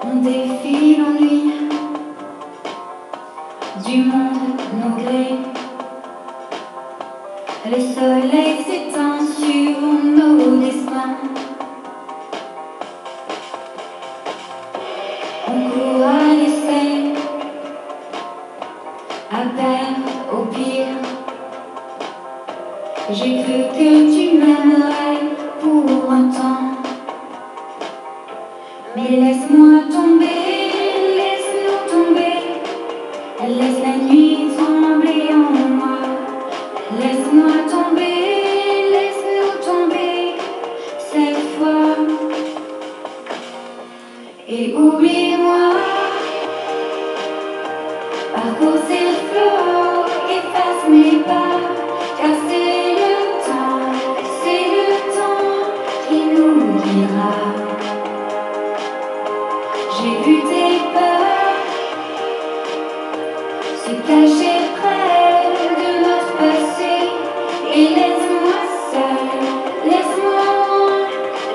On défie l'ennui du monde, nos grés. Le soleil s'éteint sur nos destins. On court à l'essai, à perdre au pire. J'ai cru que tu m'aimerais pour un temps, mais laisse-moi tomber, laisse-nous tomber. Laisse la nuit trembler en moi. Laisse-moi tomber, laisse-nous tomber cette fois. Et oublie-moi, parcours ces flots, efface mes pas. Car c'est le temps qui nous guidera. J'ai vu tes peurs se cacher près de notre passé. Et laisse-moi seul, laisse-moi loin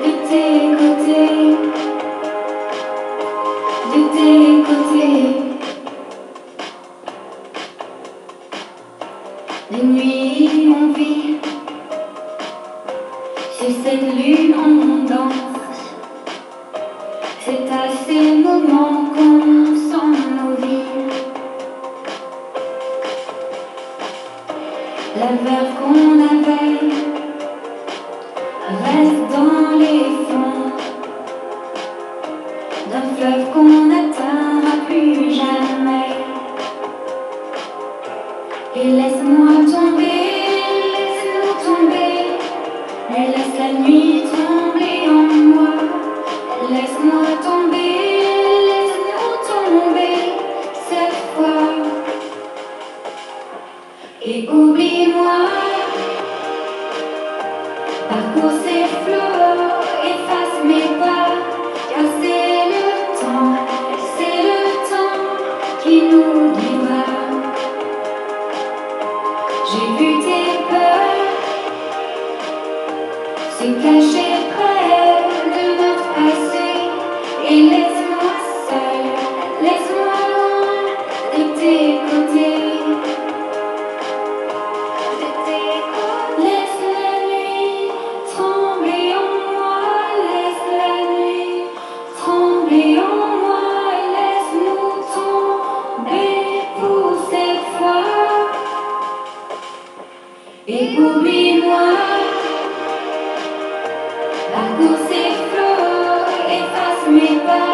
de tes côtés, de tes côtés. De nuit on vit, sur cette lune on danse. C'est à ces moments qu'on sent nos vies. La verve qu'on avait reste dans les fonds d'un fleuve qu'on n'atteindra plus jamais. Et laisse-moi tomber, laisse-nous tomber. Mais laisse la nuit trembler en moi. Laisse-moi tomber, laisse-nous tomber cette fois. Et oublie-moi, parcours ces flots, efface mes pas. Car c'est le temps qui nous guidera. J'ai vu tes peurs se cacher près de notre passé. Et laisse-moi seul, laisse-moi loin de tes côtés. Laisse la nuit trembler en moi, laisse la nuit trembler en moi. Laisse-nous tomber pour cette fois. Et oublie-moi, parcours ces flots, efface mes pas.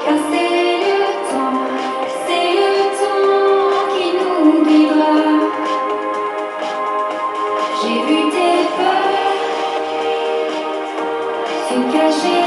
Car c'est le temps qui nous guidera. J'ai vu tes peurs se cacher